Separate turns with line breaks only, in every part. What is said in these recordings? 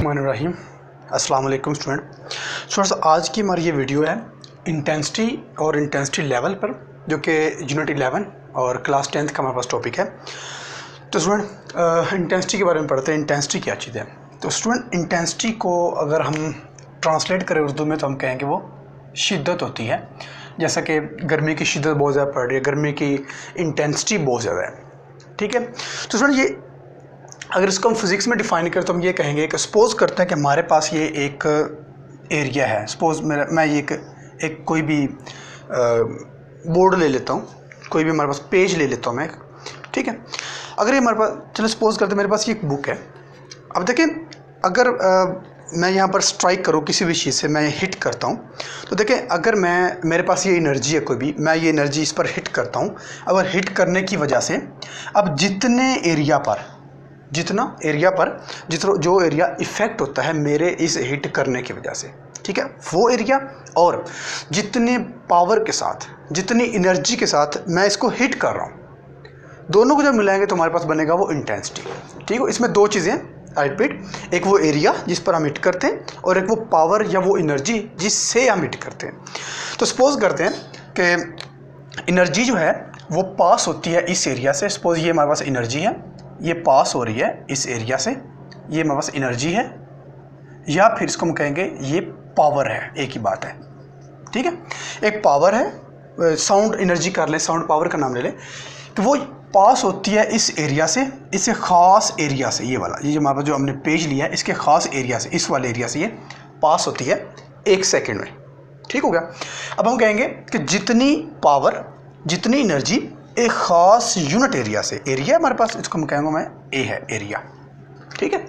बिस्मिल्लाहिर्रहमानिर्रहीम। अस्सलाम वालेकुम स्टूडेंट्स, आज की हमारी ये वीडियो है इंटेंसिटी और इंटेंसिटी लेवल पर, जो कि यूनिट 11 और क्लास 10th का हमारे पास टॉपिक है। तो स्टूडेंट इंटेंसिटी के बारे में पढ़ते हैं। इंटेंसिटी क्या चीज़ है? तो स्टूडेंट इंटेंसिटी को अगर हम ट्रांसलेट करें उर्दू में तो हम कहेंगे वो शिद्दत होती है। जैसा कि गर्मी की शिद्दत बहुत ज़्यादा पड़ रही है, गर्मी की इंटेंसिटी बहुत ज़्यादा है, ठीक है। तो स्टूडेंट ये अगर इसको हम फिज़िक्स में डिफ़ाइन करें तो हम ये कहेंगे कि सपोज़ करते हैं कि हमारे पास ये एक एरिया है। सपोज़ मैं ये एक कोई भी बोर्ड ले लेता हूँ, कोई भी हमारे पास पेज ले लेता हूँ मैं, ठीक है। अगर ये हमारे पास, चलो सपोज़ करते हैं मेरे पास ये एक बुक है। अब देखें, अगर मैं यहाँ पर स्ट्राइक करूँ किसी भी चीज़ से, मैं हिट करता हूँ, तो देखें अगर मेरे पास ये एनर्जी है कोई भी, मैं ये एनर्जी इस पर हिट करता हूँ। अगर हिट करने की वजह से अब जितना जो एरिया इफ़ेक्ट होता है मेरे इस हिट करने की वजह से, ठीक है, वो एरिया और जितने पावर के साथ, जितनी एनर्जी के साथ मैं इसको हिट कर रहा हूँ, दोनों को जब मिलाएंगे तो हमारे पास बनेगा वो इंटेंसिटी, ठीक है। इसमें दो चीज़ें, आई रिपीट, एक वो एरिया जिस पर हम हिट करते हैं और एक वो पावर या वो एनर्जी जिससे हम हिट करते हैं। तो सपोज़ करते हैं कि एनर्जी जो है वो पास होती है इस एरिया से। सपोज़ ये हमारे पास एनर्जी है, ये पास हो रही है इस एरिया से, ये हमारे पास एनर्जी है, या फिर इसको हम कहेंगे ये पावर है, एक ही बात है, ठीक है। एक पावर है, साउंड एनर्जी कर लें, साउंड पावर का नाम ले लें, तो वो पास होती है इस एरिया से, इस ख़ास एरिया से, ये वाला, ये जो हमारे पास जो हमने पेज लिया है इसके ख़ास एरिया से, इस वाले एरिया से ये पास होती है 1 सेकेंड में, ठीक हो गया। अब हम कहेंगे कि जितनी पावर, जितनी एनर्जी एक ख़ास यूनिट एरिया से, एरिया हमारे पास, इसको मैं कहूँगा मैं ए है एरिया, ठीक है।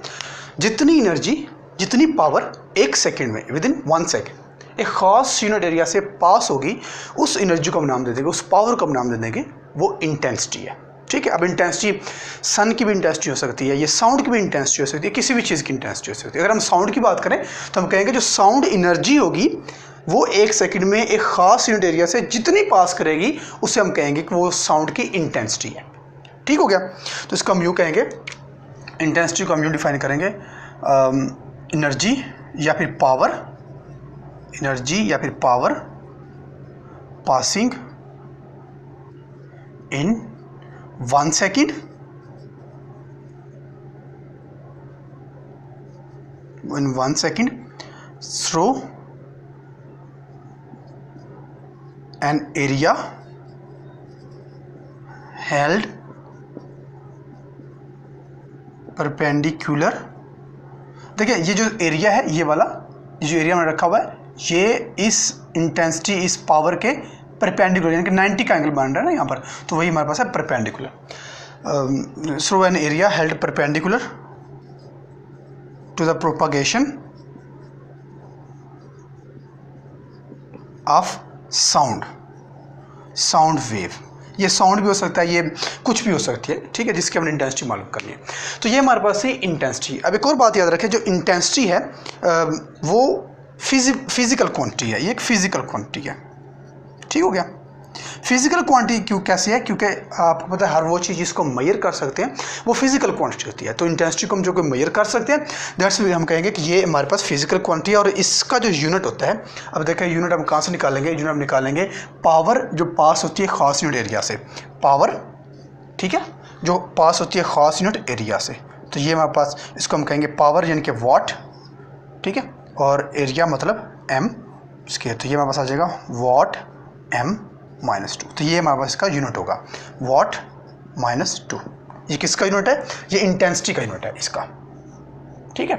जितनी एनर्जी, जितनी पावर 1 सेकेंड में, विद इन 1 सेकेंड एक ख़ास यूनिट एरिया से पास होगी, उस एनर्जी को हम नाम दे देंगे, उस पावर को हम नाम दे देंगे वो इंटेंसिटी है, ठीक है। अब इंटेंसिटी सन की भी इंटेंसिटी हो सकती है, ये साउंड की भी इंटेंसिटी हो सकती है, किसी भी चीज़ की इंटेंसिटी हो सकती है। अगर हम साउंड की बात करें तो हम कहेंगे जो साउंड एनर्जी होगी वो 1 सेकेंड में एक ख़ास यूनिट एरिया से जितनी पास करेगी उसे हम कहेंगे कि वो साउंड की इंटेंसिटी है, ठीक हो गया। तो इसको हम यूँ कहेंगे, इंटेंसिटी को हम यूँ डिफाइन करेंगे, एनर्जी या फिर पावर, एनर्जी या फिर power passing in 1 second, in 1 second through an area held perpendicular। देखिए ये जो एरिया है, ये वाला, ये जो एरिया में रखा हुआ है, ये इस इंटेंसिटी, इस पावर के परपेंडिकुलर, यानी कि 90 का एंगल बन रहा है ना यहाँ पर, तो वही हमारे पास है perpendicular. Through an area held perpendicular to the propagation of sound wave. ये साउंड भी हो सकता है, ये कुछ भी हो सकती है, ठीक है, जिसकी हमने इंटेंसिटी मालूम करनी है। तो ये हमारे पास है इंटेंसिटी। अब एक और बात याद रखें, जो इंटेंसिटी है वो फिजिकल क्वांटिटी है, ये एक फिजिकल क्वांटिटी है, ठीक हो गया। फिजिकल क्वांटिटी क्यों, कैसे है? क्योंकि आपको पता है हर वो चीज़ जिसको मेजर कर सकते हैं वो फिजिकल क्वांटिटी होती है। तो इंटेंसिटी को हम जो कोई मेजर कर सकते हैं, दैट्स वी हम कहेंगे कि ये हमारे पास फिजिकल क्वांटिटी है। और इसका जो यूनिट होता है, अब देखें यूनिट हम कहाँ से निकालेंगे? यूनिट हम निकालेंगे पावर जो पास होती है ख़ास यूनिट एरिया से, पावर, ठीक है, जो पास होती है ख़ास यूनिट एरिया से। तो ये हमारे पास, इसको हम कहेंगे पावर यानी कि वाट, ठीक है, और एरिया मतलब एम स्क्वायर। तो ये हमारे पास आ जाएगा वाट m -2। तो ये हमारे पास इसका यूनिट होगा वाट -2। ये किसका यूनिट है? ये इंटेंसिटी का यूनिट है इसका, ठीक है।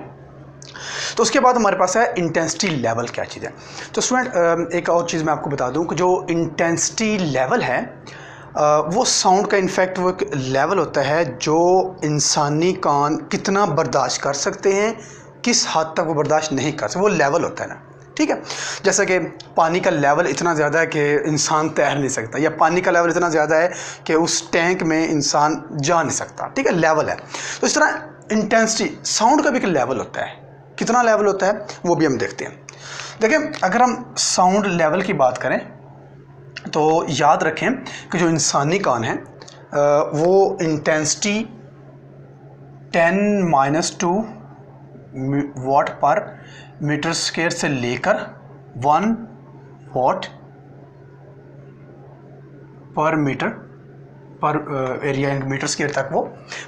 तो उसके बाद हमारे पास है इंटेंसिटी लेवल। क्या चीज़ है? तो स्टूडेंट एक और चीज़ मैं आपको बता दूं कि जो इंटेंसिटी लेवल है वो साउंड का, इनफैक्ट वो एक लेवल होता है जो इंसानी कान कितना बर्दाश्त कर सकते हैं, किस हद तक वो बर्दाश्त नहीं कर सकते, वो लेवल होता है ना, ठीक है। जैसे कि पानी का लेवल इतना ज़्यादा है कि इंसान तैर नहीं सकता, या पानी का लेवल इतना ज़्यादा है कि उस टैंक में इंसान जा नहीं सकता, ठीक है, लेवल है। तो इस तरह इंटेंसिटी, साउंड का भी एक लेवल होता है। कितना लेवल होता है वो भी हम देखते हैं। देखिए, अगर हम साउंड लेवल की बात करें तो याद रखें कि जो इंसानी कान है वो इंटेंसिटी 10 - 2 वाट पर मीटर स्क्वायर से लेकर 1 वाट पर मीटर पर एरिया मीटर स्क्वायर तक वो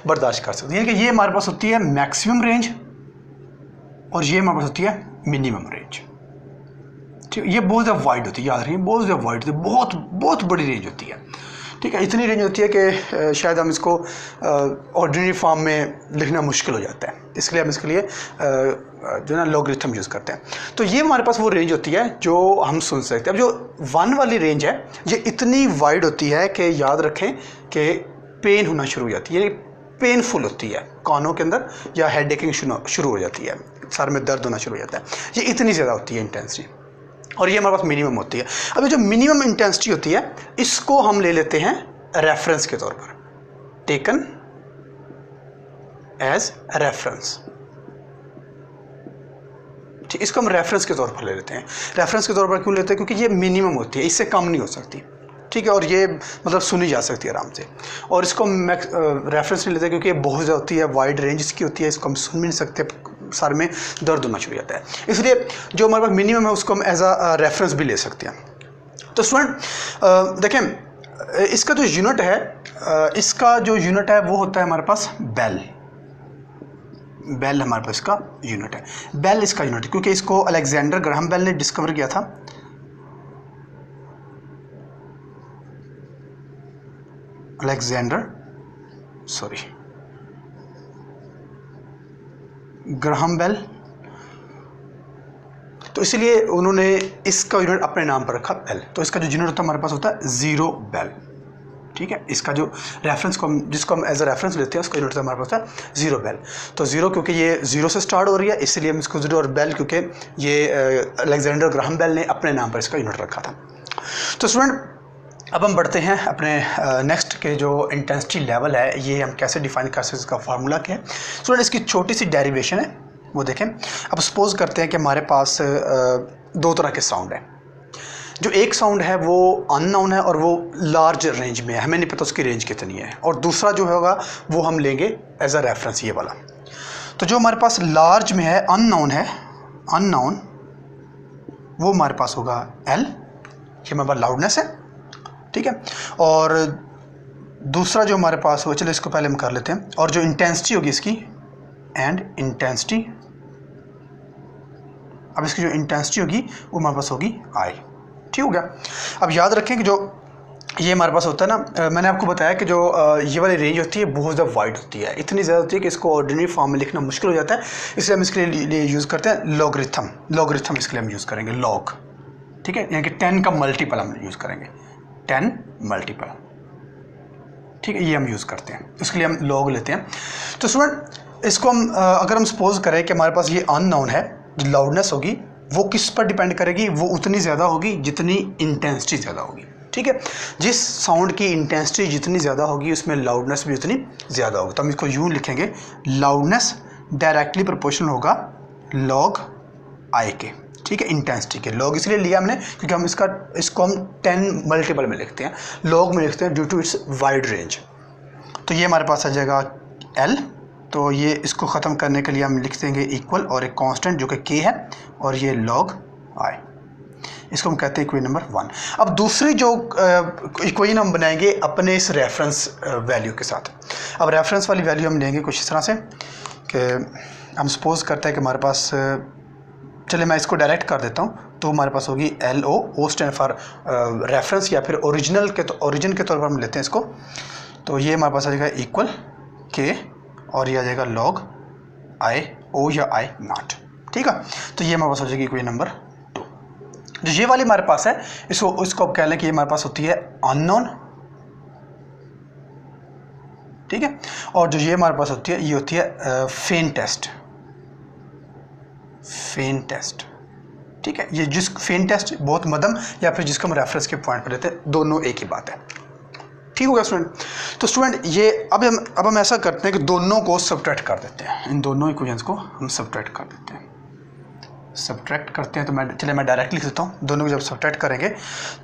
बर्दाश्त कर सकती है। यानी कि ये हमारे पास होती है मैक्सिमम रेंज और ये हमारे पास होती है मिनिमम रेंज। ठीक है, ये बहुत ज़्यादा वाइड होती है, याद रखिए बहुत ज़्यादा वाइड होती है, बहुत बहुत बड़ी रेंज होती है। ठीक है, इतनी रेंज होती है कि शायद हम इसको ऑर्डिनरी फॉर्म में लिखना मुश्किल हो जाता है, इसलिए हम इसके लिए जो है ना लॉगरिथम यूज़ करते हैं। तो ये हमारे पास वो रेंज होती है जो हम सुन सकते हैं। अब जो 1 वाली रेंज है ये इतनी वाइड होती है कि याद रखें कि पेन होना शुरू हो जाती है, यानी पेनफुल होती है कानों के अंदर, या हेड एकिंग शुरू हो जाती है, सर में दर्द होना शुरू हो जाता है। ये इतनी ज़्यादा होती है इंटेंसिटी, और ये हमारे पास मिनिमम होती है। अब जो मिनिमम इंटेंसिटी होती है इसको हम ले लेते हैं रेफरेंस के तौर पर, टेकन एज रेफरेंस। ठीक, इसको हम रेफरेंस के तौर पर ले लेते हैं। रेफरेंस के तौर पर क्यों लेते हैं? क्योंकि ये मिनिमम होती है, इससे कम नहीं हो सकती। ठीक है, और ये मतलब सुनी जा सकती है आराम से, और इसको हम रेफरेंस नहीं लेते क्योंकि ये बहुत ज़्यादा होती है, वाइड रेंज इसकी होती है, इसको हम सुन भी नहीं सकते, सर में दर्द होना शुरू हो जाता है। इसलिए जो हमारे पास मिनिमम है उसको हम एज अ रेफरेंस भी ले सकते हैं। तो स्टूडेंट देखें, इसका जो यूनिट है वो होता है हमारे पास बेल। बेल हमारे पास इसका यूनिट है, बेल इसका यूनिट है, क्योंकि इसको अलेक्जेंडर ग्राहम बेल ने डिस्कवर किया था। ग्राहम बेल, तो इसलिए उन्होंने इसका यूनिट अपने नाम पर रखा बेल। तो इसका जो यूनिट होता है हमारे पास होता है 0 बेल। ठीक है, इसका जो रेफरेंस को हम जिसको हम एज अ रेफरेंस लेते हैं उसका यूनिट हमारे पास होता है 0 बेल। तो 0 क्योंकि ये 0 से स्टार्ट हो रही है इसलिए हम इसको 0, और बेल क्योंकि ये अलेक्जेंडर ग्राहम बेल ने अपने नाम पर इसका यूनिट रखा था। तो स्टूडेंट अब हम बढ़ते हैं अपने नेक्स्ट के जो इंटेंसिटी लेवल है, ये हम कैसे डिफाइन कर सकते हैं, इसका फार्मूला क्या है। स्टूडेंट इसकी छोटी सी डेरिवेशन है वो देखें। अब सपोज करते हैं कि हमारे पास 2 तरह के साउंड है। जो एक साउंड है वो अननोन है और वो लार्ज रेंज में है, हमें नहीं पता उसकी रेंज कितनी है, और दूसरा जो होगा वो हम लेंगे एज अ रेफरेंस, ये वाला। तो जो हमारे पास लार्ज में है, अननोन वो हमारे पास होगा L, ये हमारे पास लाउडनेस है। ठीक है, और दूसरा जो हमारे पास हो, चलो इसको पहले हम कर लेते हैं, और जो इंटेंसिटी होगी इसकी एंड इंटेंसिटी, अब इसकी जो इंटेंसिटी होगी वो हमारे पास होगी I। ठीक हो गया। अब याद रखें कि जो ये हमारे पास होता है ना, मैंने आपको बताया कि जो ये वाली रेंज होती है बहुत ज़्यादा वाइड होती है, इतनी ज़्यादा होती है कि इसको ऑर्डिनरी फॉर्म में लिखना मुश्किल हो जाता है, इसलिए हम इसके लिए यूज़ करते हैं लॉगरिथम इसके लिए हम यूज़ करेंगे लॉग। ठीक है, यानी कि 10 का मल्टीपल हम यूज़ करेंगे, 10 मल्टीपल। ठीक है, ये हम यूज़ करते हैं, इसके लिए हम लॉग लेते हैं। तो स्टूडेंट इसको हम अगर हम सपोज करें कि हमारे पास ये अननोन है, जो लाउडनेस होगी वो किस पर डिपेंड करेगी, वो उतनी ज़्यादा होगी जितनी इंटेंसिटी ज़्यादा होगी। ठीक है, जिस साउंड की इंटेंसिटी जितनी ज़्यादा होगी उसमें लाउडनेस भी उतनी ज़्यादा होगी। तो हम इसको यूँ लिखेंगे, लाउडनेस डायरेक्टली प्रोपोर्शनल होगा लॉग आई के। ठीक है, इंटेंसिटी के लॉग इसलिए लिया हमने क्योंकि हम इसको हम 10 मल्टीपल में लिखते हैं, लॉग में लिखते हैं due to its wide range. तो ये हमारे पास आ जाएगा L। तो ये इसको ख़त्म करने के लिए हम लिख देंगे इक्वल और एक कांस्टेंट जो कि K है, और ये log I, इसको हम कहते हैं इक्वेशन नंबर 1। अब दूसरी जो इक्वेशन हम बनाएंगे अपने इस रेफरेंस वैल्यू के साथ। अब रेफरेंस वाली वैल्यू हम लेंगे कुछ इस तरह से कि हम सपोज करते हैं कि हमारे पास, चलिए मैं इसको डायरेक्ट कर देता हूँ, तो हमारे पास होगी LO, O stand for reference या फिर ओरिजिन के तौर पर हम लेते हैं इसको। तो ये हमारे पास आ जाएगा इक्वल K और ये आ जाएगा log I O या I नॉट। ठीक है, तो ये हमारे पास हो जाएगी इक्वेशन नंबर 2। जो ये वाली हमारे पास है इसको आप कह लें कि ये हमारे पास होती है अननोन। ठीक है, और जो ये हमारे पास होती है ये होती है फेंटेस्ट। ठीक है, ये जिस फेंटेस्ट बहुत मध्यम या फिर जिसको हम रेफरेंस के पॉइंट पर लेते हैं, दोनों एक ही बात है। ठीक हो गया स्टूडेंट। तो स्टूडेंट ये अब हम ऐसा करते हैं कि दोनों को सब्ट्रैक्ट कर देते हैं, इन दोनों इक्वेशंस को हम सब्ट्रैक्ट कर देते हैं। तो मैं डायरेक्ट लिख देता हूँ। दोनों को जब सब्ट्रैक्ट करेंगे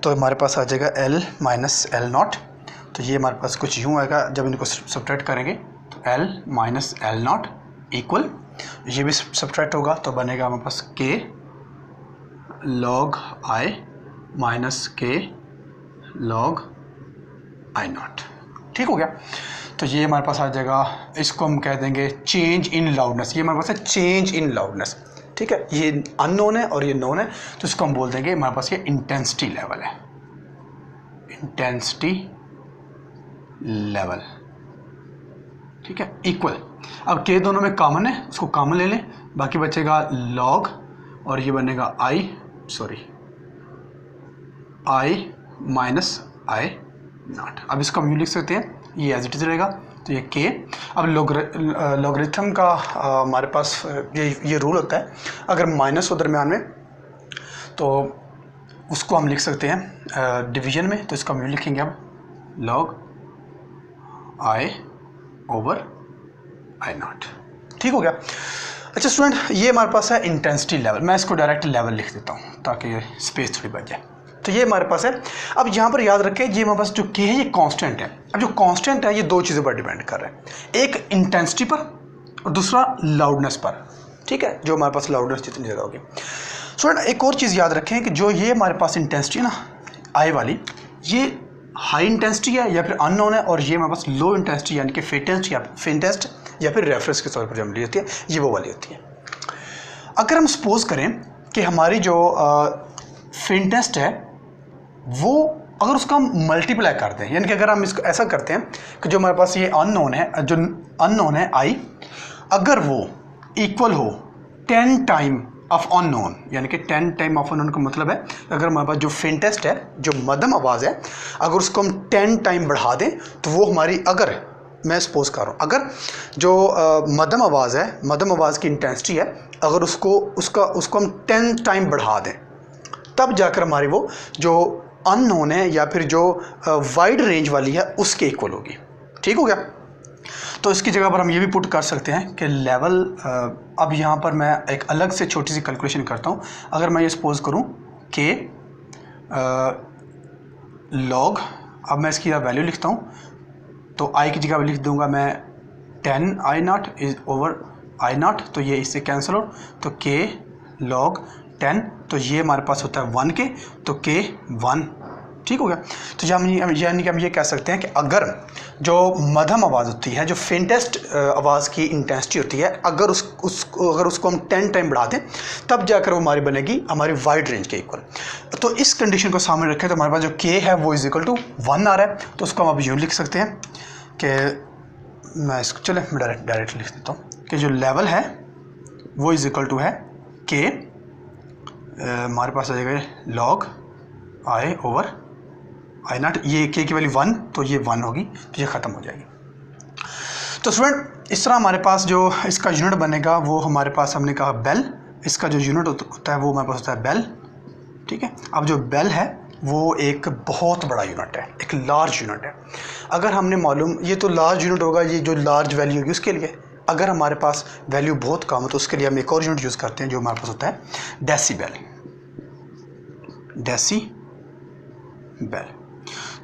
तो हमारे पास आ जाएगा L माइनस L नॉट। तो ये हमारे पास कुछ यूँ आएगा, जब इनको सब्ट्रैक्ट करेंगे तो L minus L not equal ये भी सब्ट्रैक्ट होगा तो बनेगा हमारे पास k log I minus k log I not. ठीक हो गया। तो ये हमारे पास आ जाएगा, इसको हम कह देंगे चेंज इन लाउडनेस। ये हमारे पास है चेंज इन लाउडनेस। ठीक है, ये अननोन है और ये नोन है, तो इसको हम बोल देंगे हमारे पास ये इंटेंसिटी लेवल है, इंटेंसिटी लेवल। ठीक है, इक्वल। अब के दोनों में कॉमन है, उसको कॉमन ले लें, बाकी बचेगा लॉग और ये बनेगा आई माइनस आई नॉट। अब इसको हम यूँ लिख सकते हैं, ये एज इट इज रहेगा, तो ये के। अब लॉगरिथम का हमारे पास ये रूल होता है, अगर माइनस हो दरम्यान में तो उसको हम लिख सकते हैं डिवीजन में, तो इसको हम यूँ लिखेंगे अब log I over I not. ठीक हो गया। अच्छा स्टूडेंट, ये हमारे पास है इंटेंसिटी लेवल। मैं इसको डायरेक्ट लेवल लिख देता हूँ ताकि स्पेस थोड़ी बच जाए। तो ये हमारे पास है। अब यहाँ पर याद रखें, ये हमारे पास जो के है ये कांस्टेंट है। अब जो कांस्टेंट है ये दो चीज़ों पर डिपेंड कर रहा है, एक इंटेंसिटी पर और दूसरा लाउडनेस पर। ठीक है, जो हमारे पास लाउडनेस जितनी ज़्यादा होगी। स्टूडेंट एक और चीज़ याद रखें कि जो ये हमारे पास इंटेंसिटी है ना आई वाली, ये हाई इंटेंसिटी है या फिर अननोन है, और ये हमारे पास लो इंटेंसिटी यानी कि फेंटेस्ट या फिर रेफरेंस के तौर पर जो होती है ये वो वाली होती है। अगर हम सपोज करें कि हमारी जो फेंटेस्ट है वो अगर उसका हम मल्टीप्लाई करते हैं, यानी कि अगर हम इसको ऐसा करते हैं कि जो हमारे पास ये अननोन है, जो अननोन है आई, अगर वो इक्वल हो 10 टाइम ऑफ अननोन, यानी कि 10 टाइम ऑफ अननोन का मतलब है अगर हमारे पास जो फेंटेस्ट है, जो मध्यम आवाज़ है, अगर उसको हम 10 टाइम बढ़ा दें तो वो हमारी, अगर मैं सपोज कर रहा हूँ, अगर जो मध्यम आवाज़ है, मध्यम आवाज़ की इंटेंसिटी है, अगर उसको हम 10 टाइम बढ़ा दें तब जाकर हमारी वो जो अननोन है या फिर जो वाइड रेंज वाली है उसके इक्वल होगी। ठीक हो गया। तो इसकी जगह पर हम ये भी पुट कर सकते हैं कि लेवल, अब यहाँ पर मैं एक अलग से छोटी सी कैलकुलेशन करता हूँ। अगर मैं ये सपोज करूँ कि लॉग, अब मैं इसकी वैल्यू लिखता हूँ, तो आई की जगह लिख दूंगा मैं 10 I not is over I not, तो ये इससे कैंसिल हो, तो के लॉग 10, तो ये हमारे पास होता है 1 के, तो के 1। ठीक हो गया। तो यानी कि हम ये कह सकते हैं कि अगर जो मध्यम आवाज़ होती है, जो फेंटेस्ट आवाज़ की इंटेंसिटी होती है, अगर उसको हम 10 टाइम बढ़ा दें तब जाकर वो हमारी बनेगी हमारी वाइड रेंज के इक्वल। तो इस कंडीशन को सामने रखें तो हमारे पास जो के है वो इज इक्वल टू 1 आ रहा है, तो उसको हम अब यूँ लिख सकते हैं कि मैं इसको, चले मैं डायरेक्ट लिख देता हूँ कि जो लेवल है वो इज इक्वल टू है के, हमारे पास आ जाएगा log I over I not, ये के की वैल्यू 1, तो ये 1 होगी, तो ये ख़त्म हो जाएगी। तो स्टूडेंट इस तरह हमारे पास जो इसका यूनिट बनेगा वो हमारे पास, हमने कहा बेल, इसका जो यूनिट होता है वो हमारे पास होता है बेल। ठीक है, अब जो बेल है वो एक बहुत बड़ा यूनिट है, एक लार्ज यूनिट है। अगर हमने मालूम, ये तो लार्ज यूनिट होगा, ये जो लार्ज वैल्यू होगी उसके लिए। अगर हमारे पास वैल्यू बहुत कम हो तो उसके लिए हम एक और यूनिट यूज़ करते हैं जो हमारे पास होता है डेसीबेल।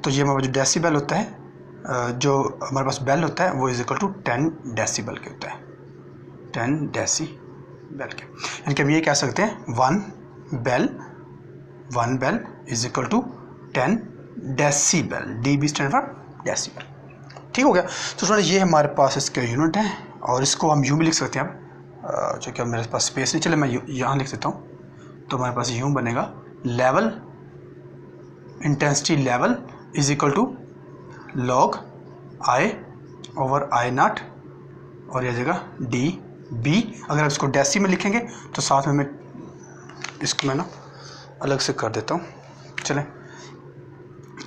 तो ये हमारा जो डेसीबेल होता है, जो हमारे पास बेल होता है वो इज इक्वल टू 10 डेसीबल के होता है, 10 डेसीबल के। यानी कि हम ये कह सकते हैं 1 bel is equal to 10 decibel, D stand for decibel. ठीक हो गया। तो स्टूडेंट ये हमारे पास इसके यूनिट है, और इसको हम यूँ भी लिख सकते हैं। अब जो कि मेरे पास स्पेस नहीं, चले मैं यहाँ लिख देता हूँ, तो हमारे पास यूँ बनेगा level, intensity level is equal to log I over I naught, और यह जगह डी बी। अगर आप इसको डेसी में लिखेंगे तो साथ में मैं इसको मैं ना अलग से कर देता हूँ, चलें,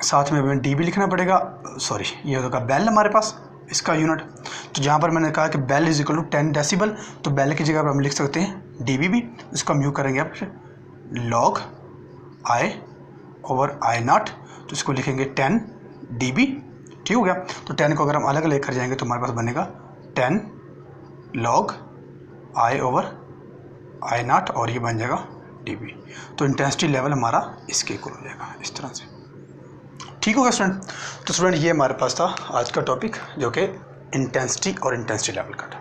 साथ में हमें डी बी लिखना पड़ेगा, सॉरी ये होगा बेल हमारे पास इसका यूनिट। तो जहाँ पर मैंने कहा कि bel is equal to 10 decibel, तो बेल की जगह पर हम लिख सकते हैं डी बी भी, इसको हम यूँ करेंगे अब log I over I not, तो इसको लिखेंगे 10 dB। ठीक हो गया। तो 10 को अगर हम अलग लेकर जाएंगे तो हमारे पास बनेगा 10 log I over I naught, और ये बन जाएगा dB। तो इंटेंसिटी लेवल हमारा इसके इक्वल हो जाएगा इस तरह से। ठीक हो गया स्टूडेंट। तो स्टूडेंट ये हमारे पास था आज का टॉपिक जो कि इंटेंसिटी और इंटेंसिटी लेवल का था।